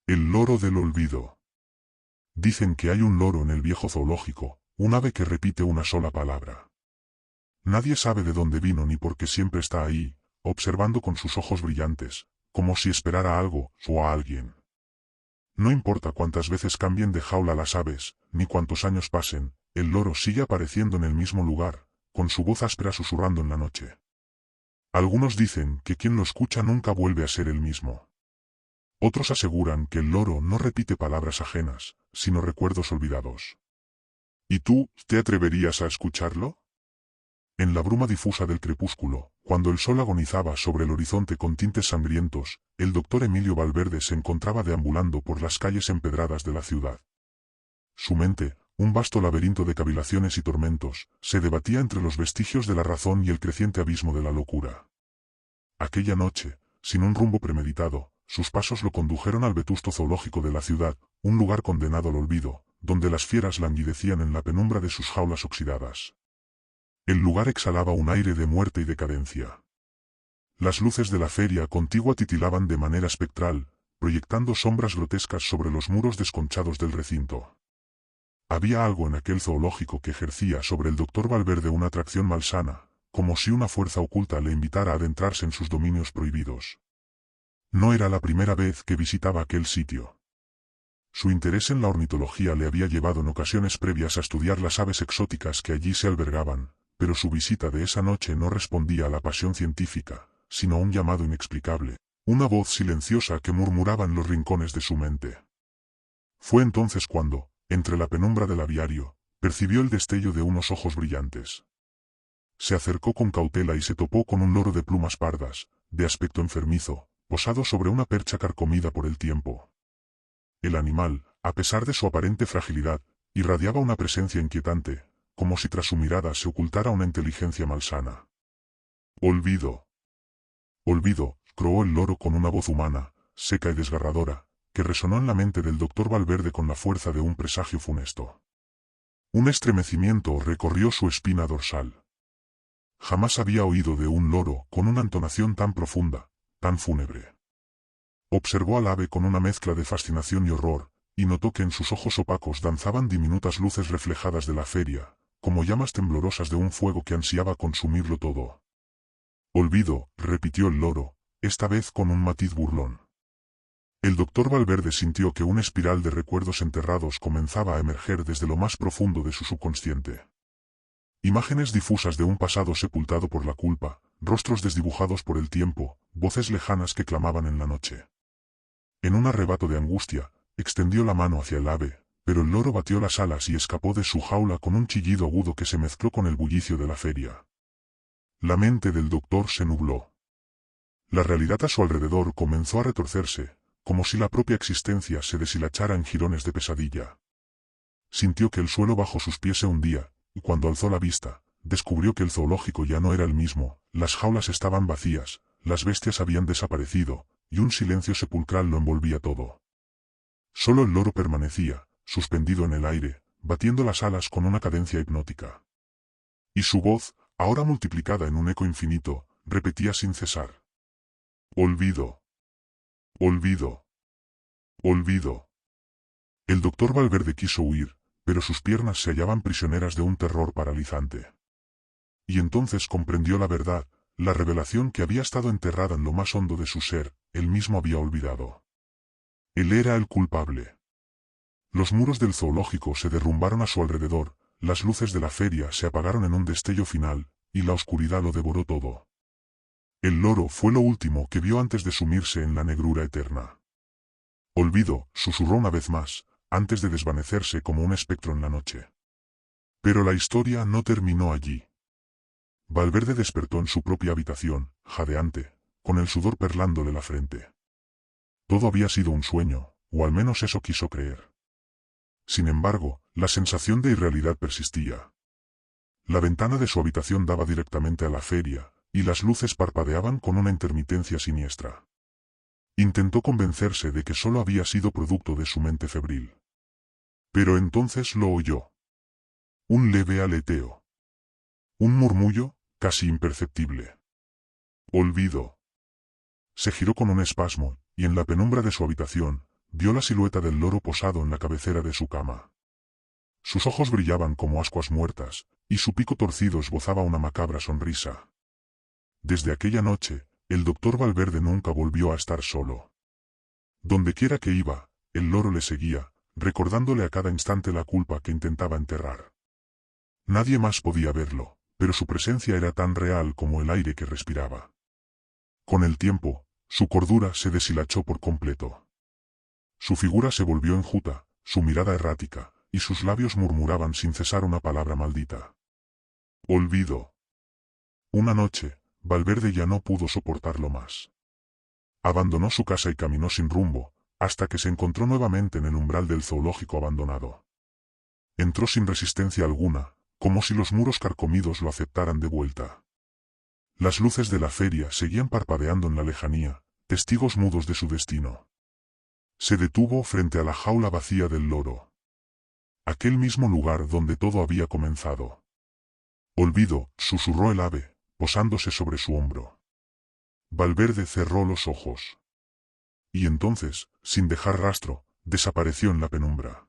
El loro del olvido. Dicen que hay un loro en el viejo zoológico, un ave que repite una sola palabra. Nadie sabe de dónde vino ni por qué siempre está ahí, observando con sus ojos brillantes, como si esperara algo o a alguien. No importa cuántas veces cambien de jaula las aves, ni cuántos años pasen, el loro sigue apareciendo en el mismo lugar, con su voz áspera susurrando en la noche. Algunos dicen que quien lo escucha nunca vuelve a ser el mismo. Otros aseguran que el loro no repite palabras ajenas, sino recuerdos olvidados. ¿Y tú, te atreverías a escucharlo? En la bruma difusa del crepúsculo, cuando el sol agonizaba sobre el horizonte con tintes sangrientos, el doctor Emilio Valverde se encontraba deambulando por las calles empedradas de la ciudad. Su mente, un vasto laberinto de cavilaciones y tormentos, se debatía entre los vestigios de la razón y el creciente abismo de la locura. Aquella noche, sin un rumbo premeditado, sus pasos lo condujeron al vetusto zoológico de la ciudad, un lugar condenado al olvido, donde las fieras languidecían en la penumbra de sus jaulas oxidadas. El lugar exhalaba un aire de muerte y decadencia. Las luces de la feria contigua titilaban de manera espectral, proyectando sombras grotescas sobre los muros desconchados del recinto. Había algo en aquel zoológico que ejercía sobre el doctor Valverde una atracción malsana, como si una fuerza oculta le invitara a adentrarse en sus dominios prohibidos. No era la primera vez que visitaba aquel sitio. Su interés en la ornitología le había llevado en ocasiones previas a estudiar las aves exóticas que allí se albergaban, pero su visita de esa noche no respondía a la pasión científica, sino a un llamado inexplicable, una voz silenciosa que murmuraba en los rincones de su mente. Fue entonces cuando, entre la penumbra del aviario, percibió el destello de unos ojos brillantes. Se acercó con cautela y se topó con un loro de plumas pardas, de aspecto enfermizo, posado sobre una percha carcomida por el tiempo. El animal, a pesar de su aparente fragilidad, irradiaba una presencia inquietante, como si tras su mirada se ocultara una inteligencia malsana. Olvido. Olvido, croó el loro con una voz humana, seca y desgarradora, que resonó en la mente del doctor Valverde con la fuerza de un presagio funesto. Un estremecimiento recorrió su espina dorsal. Jamás había oído de un loro con una entonación tan profunda, tan fúnebre. Observó al ave con una mezcla de fascinación y horror, y notó que en sus ojos opacos danzaban diminutas luces reflejadas de la feria, como llamas temblorosas de un fuego que ansiaba consumirlo todo. Olvido, repitió el loro, esta vez con un matiz burlón. El doctor Valverde sintió que una espiral de recuerdos enterrados comenzaba a emerger desde lo más profundo de su subconsciente. Imágenes difusas de un pasado sepultado por la culpa, rostros desdibujados por el tiempo, voces lejanas que clamaban en la noche. En un arrebato de angustia, extendió la mano hacia el ave, pero el loro batió las alas y escapó de su jaula con un chillido agudo que se mezcló con el bullicio de la feria. La mente del doctor se nubló. La realidad a su alrededor comenzó a retorcerse, como si la propia existencia se deshilachara en jirones de pesadilla. Sintió que el suelo bajo sus pies se hundía, y cuando alzó la vista, descubrió que el zoológico ya no era el mismo, las jaulas estaban vacías, las bestias habían desaparecido, y un silencio sepulcral lo envolvía todo. Solo el loro permanecía, suspendido en el aire, batiendo las alas con una cadencia hipnótica. Y su voz, ahora multiplicada en un eco infinito, repetía sin cesar. Olvido. Olvido. Olvido. El doctor Valverde quiso huir, pero sus piernas se hallaban prisioneras de un terror paralizante. Y entonces comprendió la verdad, la revelación que había estado enterrada en lo más hondo de su ser, él mismo había olvidado. Él era el culpable. Los muros del zoológico se derrumbaron a su alrededor, las luces de la feria se apagaron en un destello final, y la oscuridad lo devoró todo. El loro fue lo último que vio antes de sumirse en la negrura eterna. Olvido, susurró una vez más, antes de desvanecerse como un espectro en la noche. Pero la historia no terminó allí. Valverde despertó en su propia habitación, jadeante, con el sudor perlándole la frente. Todo había sido un sueño, o al menos eso quiso creer. Sin embargo, la sensación de irrealidad persistía. La ventana de su habitación daba directamente a la feria, y las luces parpadeaban con una intermitencia siniestra. Intentó convencerse de que solo había sido producto de su mente febril. Pero entonces lo oyó. Un leve aleteo. Un murmullo, casi imperceptible. Olvido. Se giró con un espasmo, y en la penumbra de su habitación, vio la silueta del loro posado en la cabecera de su cama. Sus ojos brillaban como ascuas muertas, y su pico torcido esbozaba una macabra sonrisa. Desde aquella noche, el doctor Valverde nunca volvió a estar solo. Dondequiera que iba, el loro le seguía, recordándole a cada instante la culpa que intentaba enterrar. Nadie más podía verlo, pero su presencia era tan real como el aire que respiraba. Con el tiempo, su cordura se deshilachó por completo. Su figura se volvió enjuta, su mirada errática, y sus labios murmuraban sin cesar una palabra maldita. Olvido. Una noche, Valverde ya no pudo soportarlo más. Abandonó su casa y caminó sin rumbo, hasta que se encontró nuevamente en el umbral del zoológico abandonado. Entró sin resistencia alguna, como si los muros carcomidos lo aceptaran de vuelta. Las luces de la feria seguían parpadeando en la lejanía, testigos mudos de su destino. Se detuvo frente a la jaula vacía del loro. Aquel mismo lugar donde todo había comenzado. Olvido, susurró el ave, posándose sobre su hombro. Valverde cerró los ojos. Y entonces, sin dejar rastro, desapareció en la penumbra.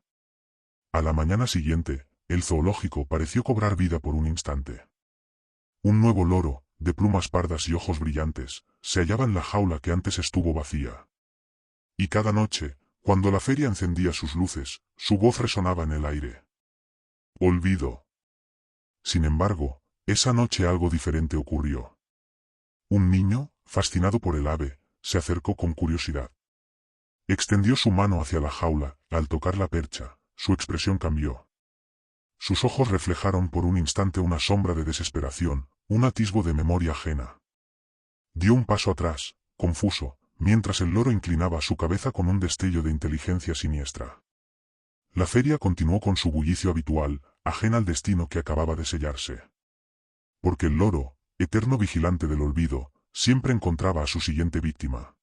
A la mañana siguiente, el zoológico pareció cobrar vida por un instante. Un nuevo loro, de plumas pardas y ojos brillantes, se hallaba en la jaula que antes estuvo vacía. Y cada noche, cuando la feria encendía sus luces, su voz resonaba en el aire. Olvido. Sin embargo, esa noche algo diferente ocurrió. Un niño, fascinado por el ave, se acercó con curiosidad. Extendió su mano hacia la jaula, al tocar la percha, su expresión cambió. Sus ojos reflejaron por un instante una sombra de desesperación, un atisbo de memoria ajena. Dio un paso atrás, confuso, mientras el loro inclinaba su cabeza con un destello de inteligencia siniestra. La feria continuó con su bullicio habitual, ajena al destino que acababa de sellarse. Porque el loro, eterno vigilante del olvido, siempre encontraba a su siguiente víctima.